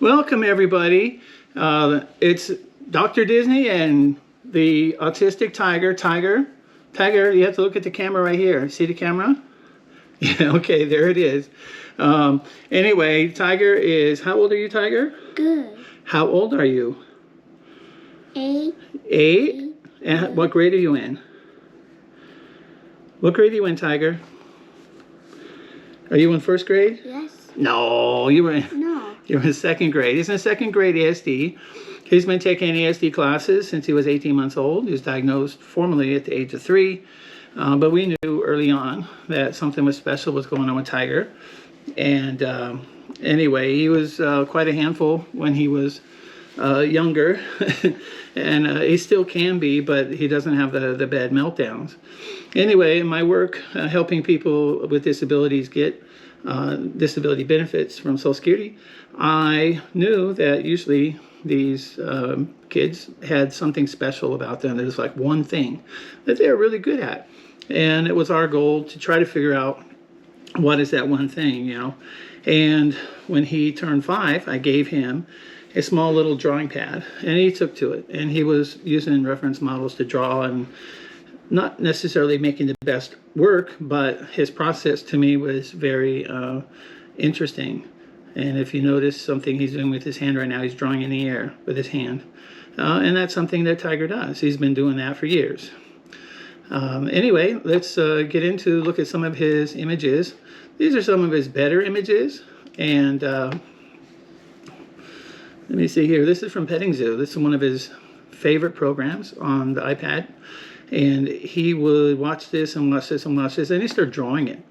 Welcome everybody. It's Dr. Disney and the Autistic Tiger. Tiger, you have to look at the camera right here. See the camera? Yeah, okay, there it is. Anyway, Tiger is, how old are you, Tiger? Good. How old are you? 8. 8? And what grade are you in? What grade are you in, Tiger? Are you in first grade? Yes. No, you were in... No. You're in second grade. He's in second grade ASD. He's been taking ASD classes since he was 18 months old. He was diagnosed formally at the age of 3. But we knew early on that something was special was going on with Tiger. And anyway, he was quite a handful when he was younger. And he still can be, but he doesn't have the bad meltdowns. Anyway, in my work helping people with disabilities get disability benefits from Social Security, I knew that usually these kids had something special about them. There was like one thing that they were really good at. And it was our goal to try to figure out what is that one thing, you know. And when he turned 5, I gave him a small little drawing pad, and he took to it. And he was using reference models to draw, and not necessarily making the best work, but his process to me was very interesting. And if you notice something he's doing with his hand right now, he's drawing in the air with his hand. And that's something that Tiger does. He's been doing that for years. Anyway, let's get into look at some of his images. These are some of his better images. And let me see here. This is from Petting Zoo. This is one of his favorite programs on the iPad. And he would watch this and watch this and watch this, and he started drawing it.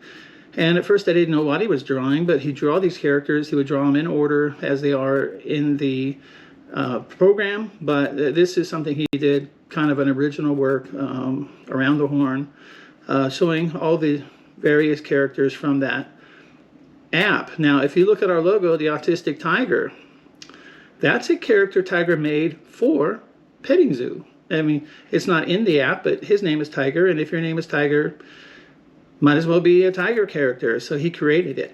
And at first I didn't know what he was drawing, but he'd draw these characters. He would draw them in order as they are in the program. But this is something he did, kind of an original work around the horn, showing all the various characters from that app. Now, if you look at our logo, the Autistic Tiger, that's a character Tiger made for Petting Zoo. I mean, it's not in the app, but his name is Tiger, and if your name is Tiger, might as well be a tiger character. So he created it,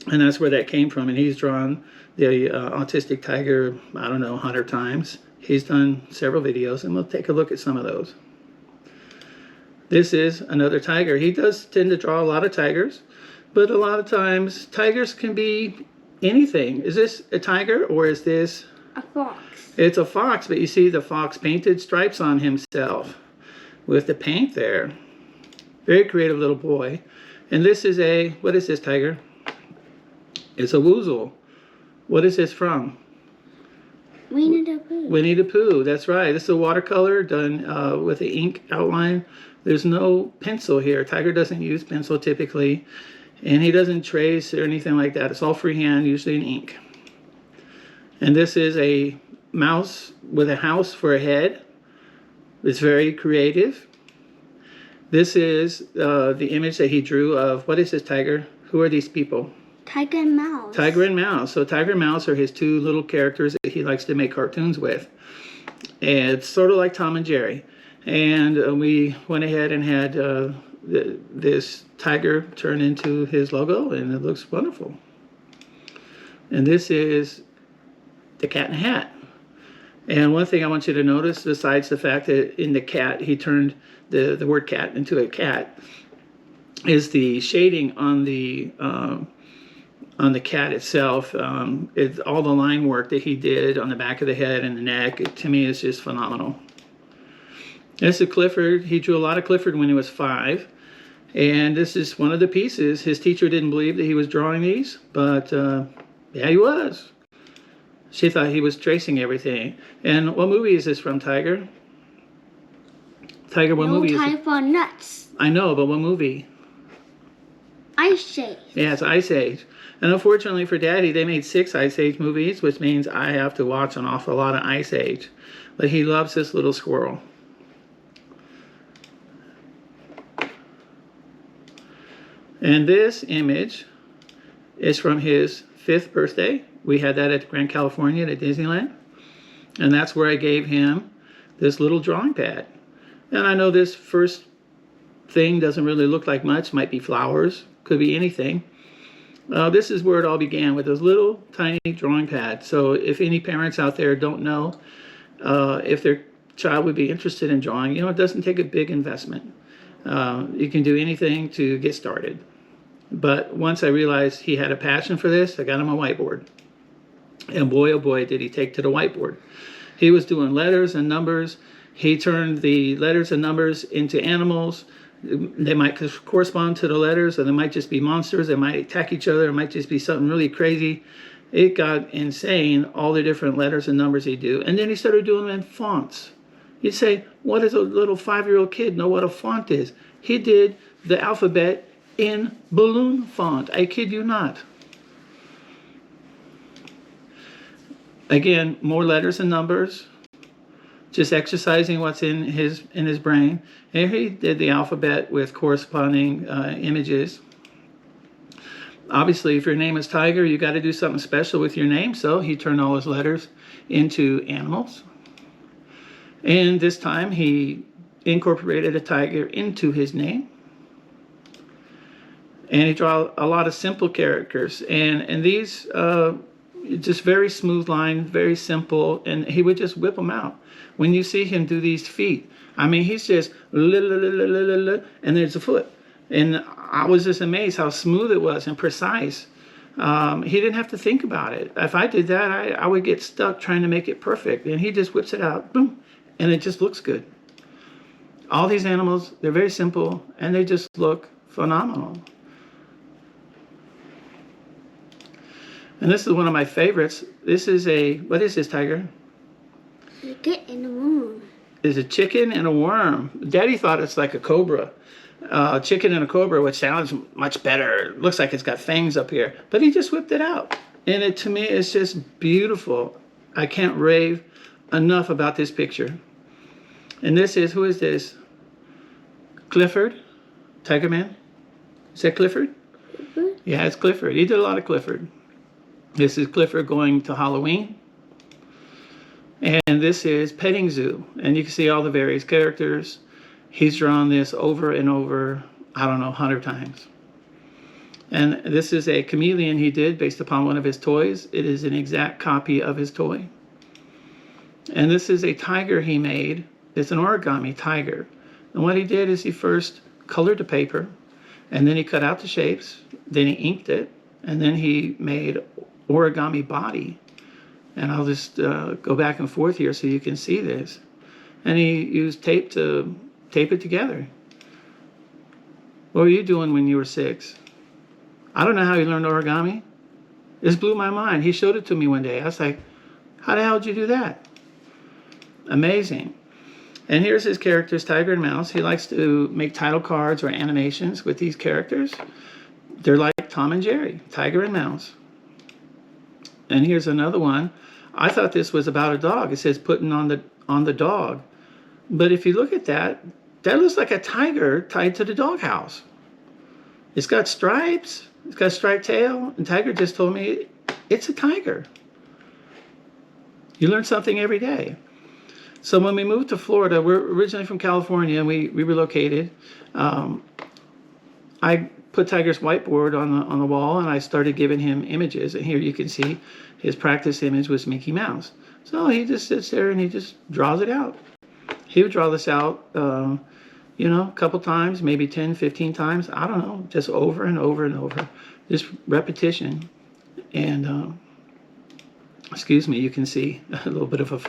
and that's where that came from. And he's drawn the Autistic Tiger, I don't know, 100 times. He's done several videos, and we'll take a look at some of those. This is another tiger. He does tend to draw a lot of tigers, but a lot of times tigers can be anything. Is this a tiger, or is this a fox? It's a fox, but you see the fox painted stripes on himself with the paint there. Very creative little boy. And this is a, what is this, Tiger? It's a woozle. What is this from? Winnie the Pooh. Winnie the Pooh, that's right. This is a watercolor done with the ink outline. There's no pencil here. Tiger doesn't use pencil typically, and he doesn't trace or anything like that. It's all freehand, usually in ink. And this is a mouse with a house for a head. It's very creative. This is the image that he drew of, what is this, Tiger? Who are these people? Tiger and Mouse. Tiger and Mouse. So Tiger and Mouse are his two little characters that he likes to make cartoons with. And it's sort of like Tom and Jerry. And we went ahead and had this tiger turn into his logo, and it looks wonderful. And this is the Cat in the Hat. And one thing I want you to notice, besides the fact that in the cat, he turned the word cat into a cat, is the shading on the cat itself. It's all the line work that he did on the back of the head and the neck. To me, is just phenomenal. This is Clifford. He drew a lot of Clifford when he was 5. And this is one of the pieces. His teacher didn't believe that he was drawing these, but yeah, he was. She thought he was tracing everything. And what movie is this from, Tiger? Tiger, what movie is it? No Time for Nuts. I know, but what movie? Ice Age. Yeah, it's Ice Age. And unfortunately for Daddy, they made 6 Ice Age movies, which means I have to watch an awful lot of Ice Age. But he loves this little squirrel. And this image is from his 5th birthday. We had that at Grand California at Disneyland. And that's where I gave him this little drawing pad. And I know this first thing doesn't really look like much. Might be flowers. Could be anything. This is where it all began, with those little tiny drawing pads. So if any parents out there don't know if their child would be interested in drawing, it doesn't take a big investment. You can do anything to get started. But once I realized he had a passion for this, I got him a whiteboard. And boy, oh boy, did he take to the whiteboard. He was doing letters and numbers. He turned the letters and numbers into animals. They might correspond to the letters, or they might just be monsters. They might attack each other. It might just be something really crazy. It got insane, all the different letters and numbers he'd do. And then he started doing them in fonts. You'd say, what does a little 5-year-old kid know what a font is? He did the alphabet in balloon font. I kid you not. Again, more letters and numbers, just exercising what's in his brain. And he did the alphabet with corresponding images. Obviously, if your name is Tiger, you got to do something special with your name. So he turned all his letters into animals. And this time he incorporated a tiger into his name. And he drew a lot of simple characters. And these, just very smooth line, very simple. And he would just whip them out. When you see him do these feet, I mean, he's just, and there's a foot. And I was just amazed how smooth it was and precise. He didn't have to think about it. If I did that, I would get stuck trying to make it perfect. And he just whips it out, boom, and it just looks good. All these animals, they're very simple, and they just look phenomenal. And this is one of my favorites. This is what is this, Tiger? Chicken and a worm. Is a chicken and a worm. Daddy thought it's like a cobra. Chicken and a cobra, which sounds much better. It looks like it's got fangs up here. But he just whipped it out. And it, to me, is just beautiful. I can't rave enough about this picture. And this is, who is this? Clifford? Tiger Man? Is that Clifford? Mm-hmm. Yeah, it's Clifford. He did a lot of Clifford. This is Clifford going to Halloween. And this is Petting Zoo. And you can see all the various characters. He's drawn this over and over, I don't know, 100 times. And this is a chameleon he did based upon one of his toys. It is an exact copy of his toy. And this is a tiger he made. It's an origami tiger. And what he did is he first colored the paper, and then he cut out the shapes, then he inked it, and then he made origami body. And I'll just go back and forth here so you can see this. And he used tape to tape it together. What were you doing when you were 6? I don't know how he learned origami. This blew my mind. He showed it to me one day. I was like, how the hell did you do that? Amazing. And here's his characters, Tiger and Mouse. He likes to make title cards or animations with these characters. They're like Tom and Jerry, Tiger and Mouse. And here's another one. I thought this was about a dog. It says putting on the dog. But if you look at that, that looks like a tiger tied to the doghouse. It's got stripes. It's got a striped tail. And Tiger just told me it's a tiger. You learn something every day. So when we moved to Florida, we're originally from California, and we relocated. I put Tiger's whiteboard on the wall, and I started giving him images. And here you can see his practice image was Mickey Mouse. So he just sits there and he just draws it out. He would draw this out, a couple times, maybe 10, 15 times. I don't know, just over and over and over. Just repetition. And, excuse me, you can see a little bit of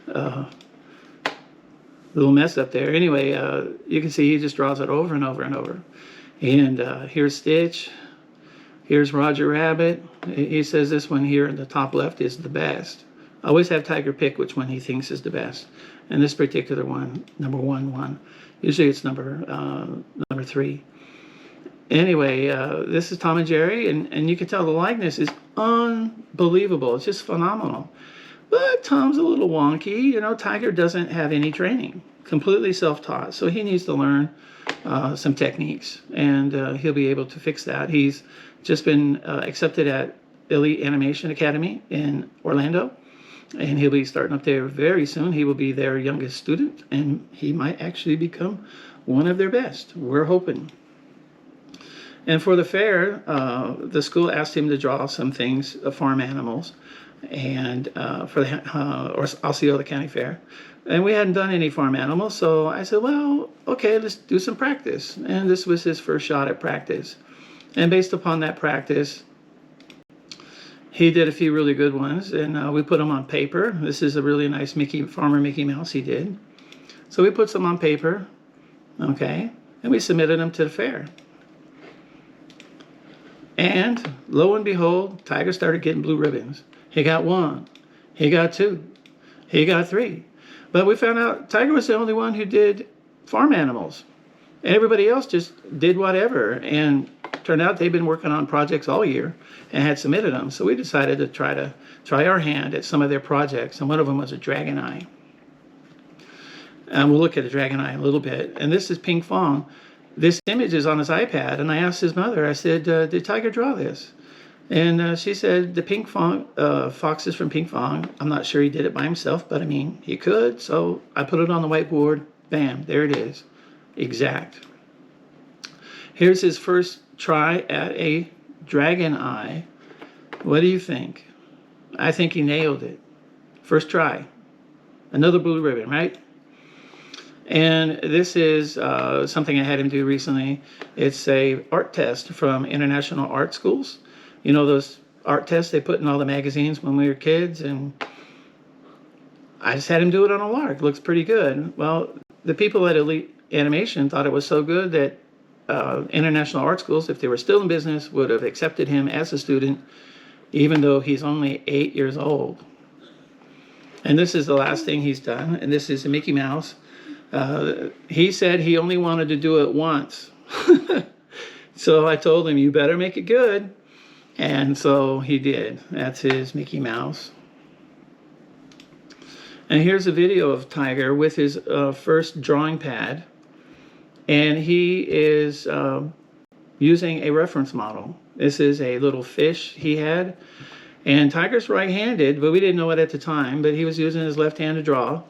a little mess up there. Anyway, you can see he just draws it over and over and over. And here's Stitch. Here's Roger Rabbit. He says this one here in the top left is the best. I always have Tiger pick which one he thinks is the best. And this particular one, number one. Usually it's number 3. Anyway, this is Tom and Jerry, and you can tell the likeness is unbelievable. It's just phenomenal. But Tom's a little wonky. Tiger doesn't have any training. Completely self-taught. So he needs to learn some techniques, and he'll be able to fix that. He's just been accepted at Elite Animation Academy in Orlando, and he'll be starting up there very soon. He will be their youngest student, and he might actually become one of their best. We're hoping. And for the fair, the school asked him to draw some things, farm animals, and for the Osceola County Fair. And we hadn't done any farm animals, so I said, well, okay, let's do some practice. And this was his first shot at practice. And based upon that practice, he did a few really good ones, and we put them on paper. This is a really nice Farmer Mickey Mouse he did. So we put some on paper, okay, and we submitted them to the fair. And lo and behold, Tiger started getting blue ribbons. He got 1, he got 2, he got 3. But we found out Tiger was the only one who did farm animals. Everybody else just did whatever. And turned out they'd been working on projects all year and had submitted them. So we decided to try our hand at some of their projects. And one of them was a dragon eye. And we'll look at the dragon eye in a little bit. And this is Ping Fong. This image is on his iPad. And I asked his mother, I said, did Tiger draw this? And she said, the Ping Fong, fox is from Ping Fong. I'm not sure he did it by himself, but I mean, he could. So I put it on the whiteboard. Bam, there it is. Exact. Here's his first try at a dragon eye. What do you think? I think he nailed it. First try. Another blue ribbon, right? And this is something I had him do recently. It's a art test from international art schools. You know those art tests they put in all the magazines when we were kids, and I just had him do it on a lark. Looks pretty good. Well, the people at Elite Animation thought it was so good that international art schools, if they were still in business, would have accepted him as a student, even though he's only 8 years old. And this is the last thing he's done, and this is a Mickey Mouse. He said he only wanted to do it once. So I told him, you better make it good. And so he did. That's his Mickey Mouse. And here's a video of Tiger with his first drawing pad. And he is using a reference model. This is a little fish he had. And Tiger's right-handed, but we didn't know it at the time, but he was using his left hand to draw.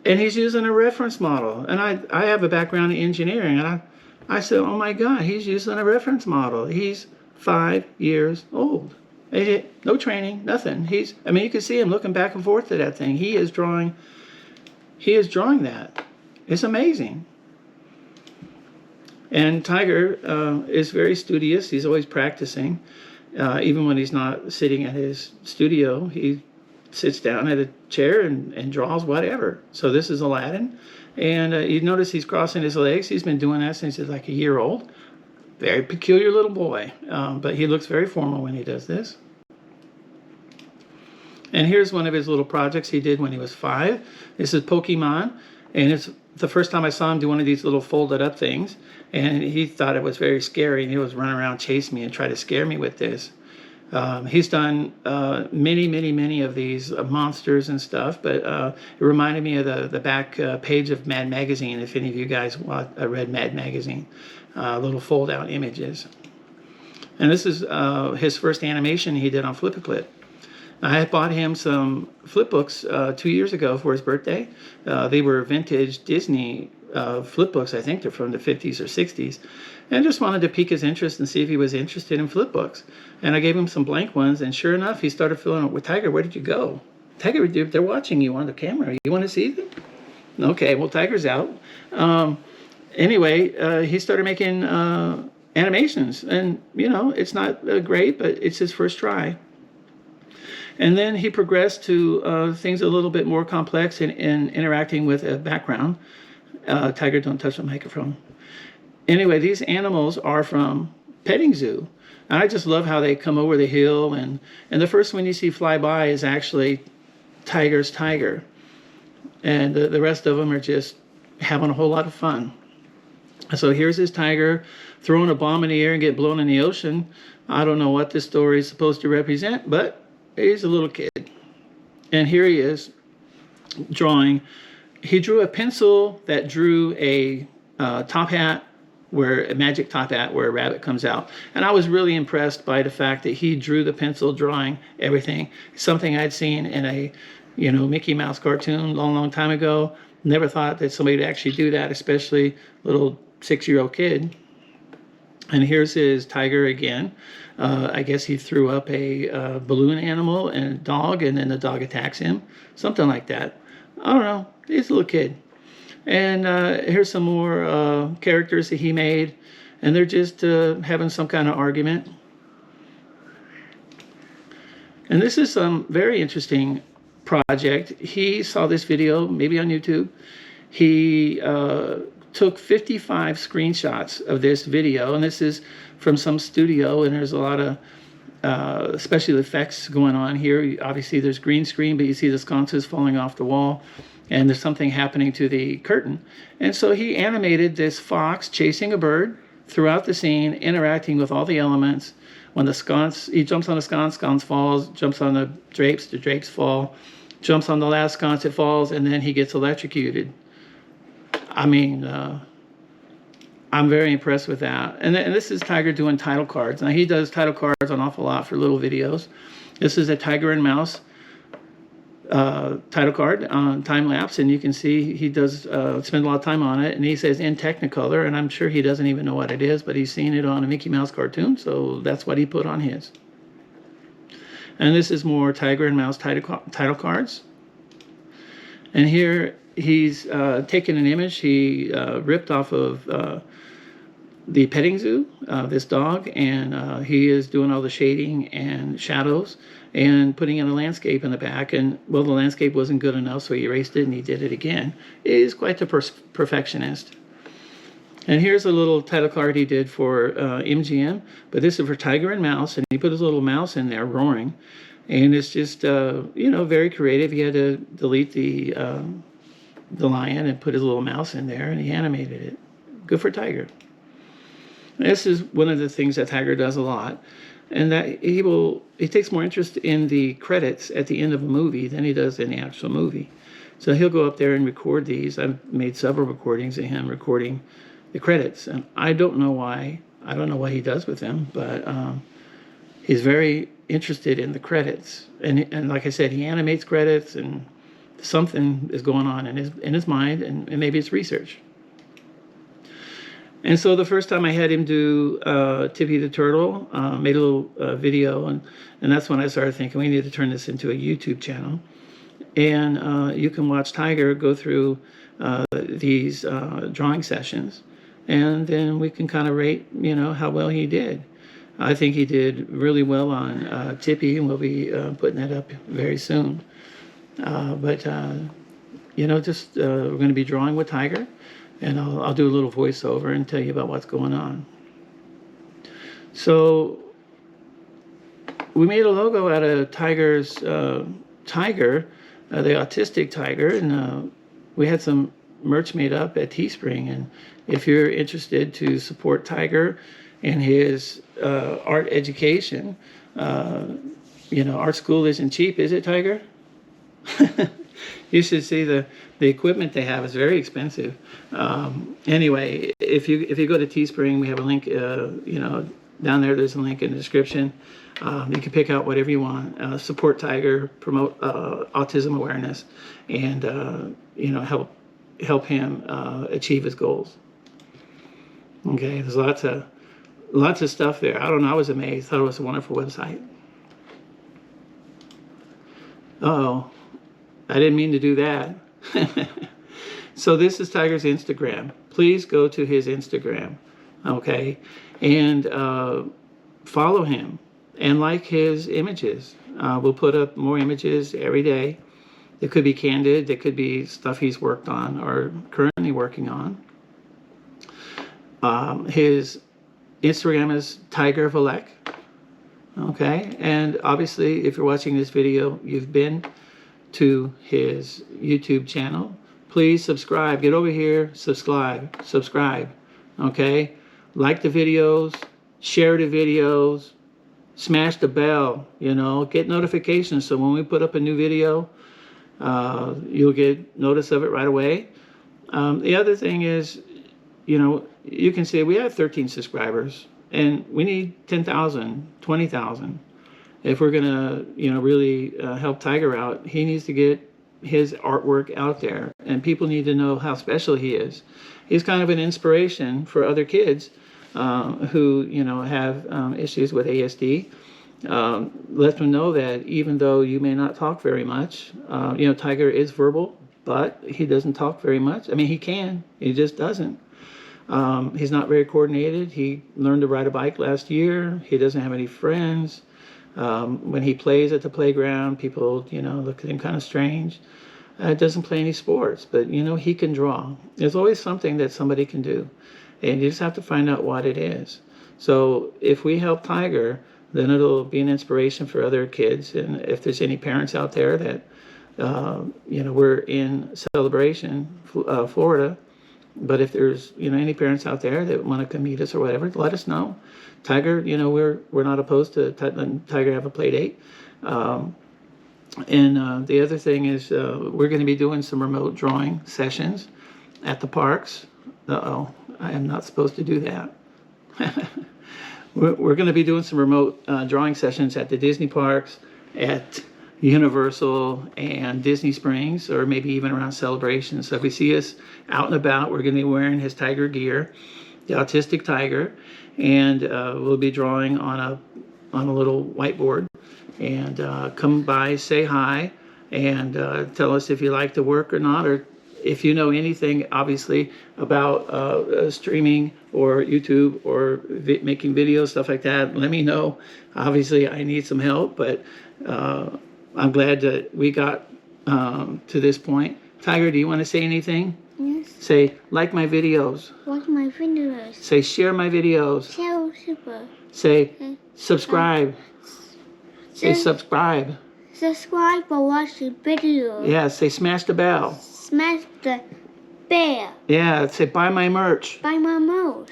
And he's using a reference model. And I have a background in engineering, and I said, oh my God, he's using a reference model. He's 5 years old. No training, nothing. I mean, you can see him looking back and forth at that thing. He is drawing that. It's amazing. And Tiger is very studious. He's always practicing. Even when he's not sitting at his studio, he sits down at a chair and draws whatever. So this is Aladdin. And you notice he's crossing his legs. He's been doing that since he's like a year old. Very peculiar little boy. But he looks very formal when he does this. And here's one of his little projects he did when he was 5. This is Pokemon. And it's the first time I saw him do one of these little folded up things. And he thought it was very scary. And he was running around chasing me and try to scare me with this. He's done many of these monsters and stuff, but it reminded me of the back page of Mad Magazine, if any of you guys read Mad Magazine, little fold-out images. And this is his first animation he did on Flip-A-Clip. I had bought him some flip books 2 years ago for his birthday. They were vintage Disney flip books. I think they're from the 50s or 60s. And just wanted to pique his interest and see if he was interested in flip books. And I gave him some blank ones, and sure enough, he started filling it with Tiger. Where did you go? Tiger, they're watching you on the camera. You want to see them? Okay, well, Tiger's out. Anyway, he started making animations. And, you know, it's not great, but it's his first try. And then he progressed to things a little bit more complex in interacting with a background. Tiger, don't touch the microphone. Anyway, these animals are from petting zoo. And I just love how they come over the hill. And the first one you see fly by is actually Tiger's tiger. And the rest of them are just having a whole lot of fun. So here's his tiger throwing a bomb in the air and get blown in the ocean. I don't know what this story is supposed to represent, but he's a little kid. And here he is drawing. He drew a pencil that drew a top hat, a magic top hat where a rabbit comes out. And I was really impressed by the fact that he drew the pencil drawing everything. Something I'd seen in a, Mickey Mouse cartoon long time ago. Never thought that somebody would actually do that, especially a little 6-year-old kid. And here's his tiger again. I guess he threw up a balloon animal and a dog, and then the dog attacks him. Something like that. I don't know. He's a little kid. And here's some more characters that he made. And they're just having some kind of argument. And this is some very interesting project. He saw this video, maybe on YouTube. He took 55 screenshots of this video, and this is from some studio, and there's a lot of special effects going on here. Obviously there's green screen, but you see the sconces falling off the wall, and there's something happening to the curtain. And so he animated this fox chasing a bird throughout the scene, interacting with all the elements. When the sconce, he jumps on the sconce falls, jumps on the drapes fall, jumps on the last sconce, it falls, and then he gets electrocuted. I mean, I'm very impressed with that. And this is Tiger doing title cards. Now, he does title cards an awful lot for little videos. This is a tiger and mouse title card on time lapse, and you can see he does spend a lot of time on it. And he says in Technicolor, and I'm sure he doesn't even know what it is, but he's seen it on a Mickey Mouse cartoon, so that's what he put on his. And this is more tiger and mouse title cards. And here he's taken an image he ripped off of the petting zoo, this dog, and he is doing all the shading and shadows and putting in a landscape in the back. And, well, the landscape wasn't good enough, so he erased it and he did it again. He's quite the perfectionist. And here's a little title card he did for MGM, but this is for Tiger and Mouse, and he put his little mouse in there roaring. And it's just, you know, very creative. He had to delete the lion and put his little mouse in there, and he animated it. Good for Tiger. This is one of the things that Tiger does a lot, and that he takes more interest in the credits at the end of a movie than he does in the actual movie. So he'll go up there and record these. I've made several recordings of him recording the credits, and I don't know why. I don't know what he does with them, but he's very interested in the credits. And like I said, he animates credits, and something is going on in his mind, and maybe it's research. And so the first time I had him do Tippy the Turtle, made a little video, and that's when I started thinking we need to turn this into a YouTube channel. And you can watch Tiger go through these drawing sessions, and then we can kind of rate, you know, how well he did. I think he did really well on Tippy, and we'll be putting that up very soon. But you know, just we're going to be drawing with Tiger. And I'll do a little voiceover and tell you about what's going on. So we made a logo out of Tiger's tiger, the Autistic Tiger, and we had some merch made up at Teespring. And if you're interested to support Tiger and his art education, you know, art school isn't cheap, is it, Tiger? You should see the equipment they have is very expensive. Anyway, if you go to Teespring, we have a link. You know, down there, there's a link in the description. You can pick out whatever you want. Support Tiger, promote autism awareness, and you know, help him achieve his goals. Okay, there's lots of stuff there. I don't know. I was amazed. Thought it was a wonderful website. Uh-oh. I didn't mean to do that. So this is Tiger's Instagram. Please go to his Instagram, okay? And follow him and like his images. We'll put up more images every day. They could be candid. They could be stuff he's worked on or currently working on. His Instagram is Tiger Valek, okay? And obviously, if you're watching this video, you've been to his YouTube channel. Please subscribe. Get over here, subscribe, okay? Like the videos, share the videos, smash the bell, you know, get notifications so when we put up a new video, you'll get notice of it right away. The other thing is, you know, you can say we have 13 subscribers and we need 10,000, 20,000. If we're gonna, you know, really help Tiger out, he needs to get his artwork out there, and people need to know how special he is. He's kind of an inspiration for other kids who, have issues with ASD. Let them know that even though you may not talk very much, Tiger is verbal, but he doesn't talk very much. I mean, he can, he just doesn't. He's not very coordinated. He learned to ride a bike last year. He doesn't have any friends. When he plays at the playground, people, look at him kind of strange. Doesn't play any sports, but, he can draw. There's always something that somebody can do, and you just have to find out what it is. So if we help Tiger, then it'll be an inspiration for other kids. And if there's any parents out there that, we're in Celebration, Florida, but if there's, any parents out there that want to come meet us or whatever, let us know. Tiger, we're not opposed to letting Tiger have a play date. And the other thing is we're going to be doing some remote drawing sessions at the parks. Uh-oh, I am not supposed to do that. We're going to be doing some remote drawing sessions at the Disney parks, at Universal and Disney Springs, or maybe even around Celebration. So if we see us out and about, we're going to be wearing his Tiger gear, the Autistic Tiger, and we'll be drawing on a little whiteboard. And come by, say hi, and tell us if you like the work or not, or if you know anything, obviously, about streaming or YouTube or making videos, stuff like that. Let me know. Obviously, I need some help, but I'm glad that we got to this point. Tiger, do you want to say anything? Yes. Say, like my videos. Watch my videos. Say, share my videos. Share super. Say, subscribe. Say, subscribe. Subscribe for watching videos. Yeah, say, smash the bell. Smash the bell. Yeah, say, buy my merch. Buy my mouse.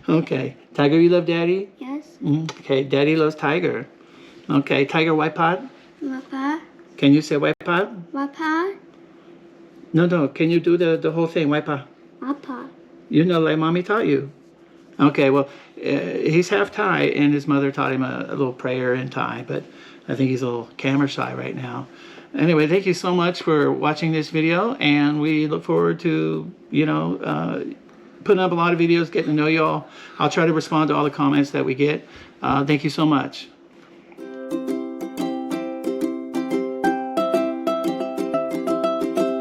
Okay. Tiger, you love Daddy? Yes. Okay, Daddy loves Tiger. Okay, Tiger, white pot? Papa. Can you say white pot? Papa. No. Can you do the whole thing, white pot? Papa. You know, like Mommy taught you. Okay, well, he's half Thai, and his mother taught him a little prayer in Thai, but I think he's a little camera shy right now. Anyway, thank you so much for watching this video, and we look forward to, putting up a lot of videos, getting to know y'all. I'll try to respond to all the comments that we get. Thank you so much.